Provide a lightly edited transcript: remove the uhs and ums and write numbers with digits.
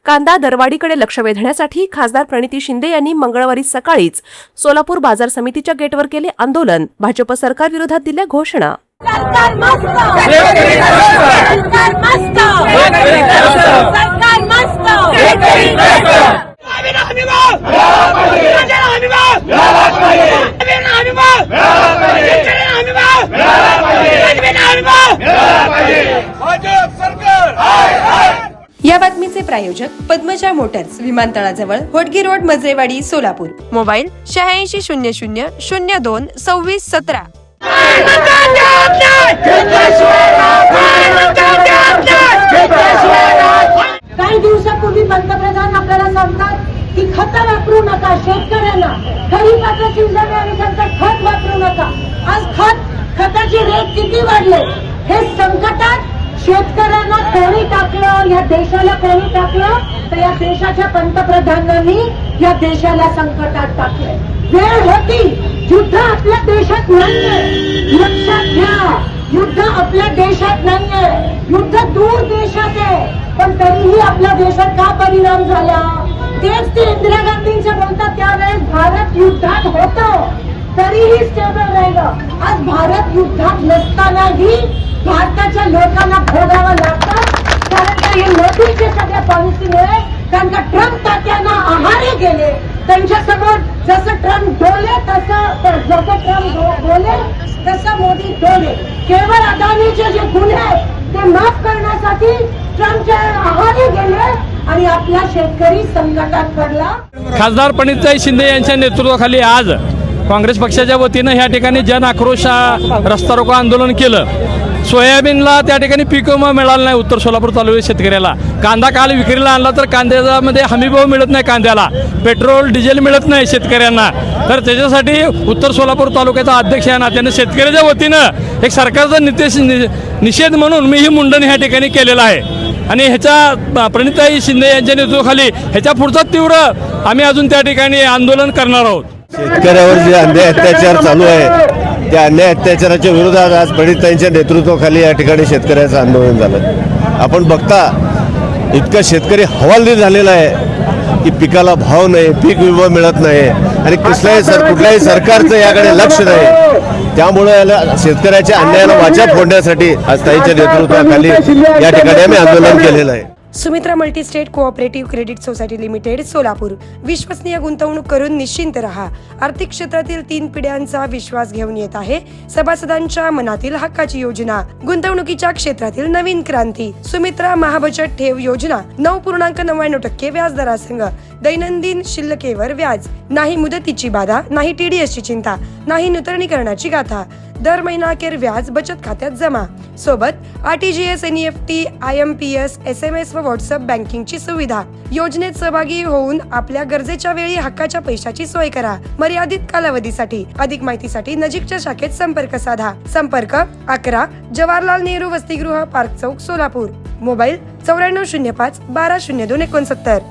कांदा दरवाढीकडे लक्ष वेधण्यासाठी खासदार प्रणिती शिंदे यांनी मंगळवारी सकाळीच सोलापूर बाजार समितीच्या गेटवर केले आंदोलन. भाजप सरकार विरोधात दिल्या घोषणा. सरकार मस्त, सरकार मस्त, सरकार मस्त. या बातमीचे प्रायोजक पद्मजा मोटर्स, विमानतळाजवळ होटगी रोड, मजरेवाडी, सोलापूर. मोबाईल 8600022617. काही दिवसापूर्वी पंतप्रधान आपल्याला सांगतात की खत वापरू नका, शेतकऱ्यांना खरीपाचं सीझन आहे आणि त्यांचं खत वापरू नका. आज खताचे रेट किती वाढले. हे संकटात शेतकऱ्यांना कोणी टाकलं, या देशाला कोणी टाकलं, तर या देशाच्या पंतप्रधानांनी या देशाला संकटात टाकले. वेळ होती. युद्ध आपल्या देशात नाहीये, लक्षात घ्या. युद्ध आपल्या देशात नाहीये, युद्ध दूर देशात आहे. पण तरीही आपल्या देशात का परिणाम झाला. तेच ते इंदिरा गांधींच्या बोलतात त्यावेळेस भारत युद्धात होतं तरीही स्टेबल राहिलं. आज भारत युद्धात नसतानाही भारताच्या लोकांना भोगावं लागतं. कारण का हे मोदीच्या सगळ्या पॉलिसीमुळे. कारण का ट्रम्प तात्यांना आहारी गेले. त्यांच्या समोर जसं ट्रम्प डोले तसं मोदी डोले. केवळ अदानीचे जे गुन्हे आहेत ते माफ करण्यासाठी ट्रम्पच्या आहारी गेले आणि आपला शेतकरी संकटात पडला. खासदार प्रणितीताई शिंदे यांच्या नेतृत्वाखाली आज काँग्रेस पक्षाच्या वतीनं ह्या ठिकाणी जन आक्रोश रस्ता रोको आंदोलन केलं. सोयाबीनला त्या ठिकाणी पीक विमा मिळाला नाही उत्तर सोलापूर तालुक्यात शेतकऱ्याला. कांदा काल विक्रीला आणला तर कांद्यामध्ये हमीभाव मिळत नाही, कांद्याला पेट्रोल डिझेल मिळत नाही शेतकऱ्यांना. तर त्याच्यासाठी उत्तर सोलापूर तालुक्याचा अध्यक्ष या नात्याने शेतकऱ्याच्या वतीनं एक सरकारचा निषेध म्हणून मी ही मुंडन ह्या ठिकाणी केलेलं आहे. आणि ह्याच्या प्रणितीताई शिंदे यांच्या नेतृत्वाखाली ह्याच्या पुढचा तीव्र आम्ही अजून त्या ठिकाणी आंदोलन करणार आहोत. शेतकऱ्यावर जे अन्याय अत्याचार चालू आहे त्या अन्याय अत्याचाराच्या विरोधात आज प्रणितीताईंच्या नेतृत्वाखाली या ठिकाणी शेतकऱ्याचं आंदोलन झालं. आपण बघता इतका शेतकरी हवालदिल झालेला आहे की पिकाला भाव नाही, पीक विमा मिळत नाही आणि कुठल्याही सरकारचं याकडे लक्ष नाही. त्यामुळे याला शेतकऱ्याच्या अन्यायाला वाचा फोडण्यासाठी आज ताईंच्या नेतृत्वाखाली या ठिकाणी आम्ही आंदोलन केलेलं आहे. Sumitra multi-state cooperative credit society limited, Solapur. विश्वसनीय गुंतवणूक करून निश्चिंत रहा. आर्थिक क्षेत्रातील 3 पिढ्यांचा विश्वास घेऊन येत आहे सभासदांच्या मनातील हक्काची योजना. गुंतवणुकीच्या क्षेत्रातील नवीन क्रांती. सुमित्रा महाबचत ठेव योजना 9.99% व्याजदरासंग. दैनंदिन शिल्लकेवर व्याज नाही. मुदतीची बाधा नाही. TDSची चिंता नाही. नूतनीकरणाची गाथा. दर महिना अखेर व्याज बचत खात्यात जमा. सोबत RTGS, NEFT, IMPS, SMS व व्हॉट्सअप बँकिंगची सुविधा. योजनेत सहभागी होऊन आपल्या गरजेच्या वेळी हक्काच्या पैशाची सोय करा. मर्यादित कालावधीसाठी. अधिक माहितीसाठी नजीकच्या शाखेत संपर्क साधा. संपर्क 11 जवाहरलाल नेहरू वसतिगृह, पार्क चौक, सोलापूर. मोबाईल 9405 120269.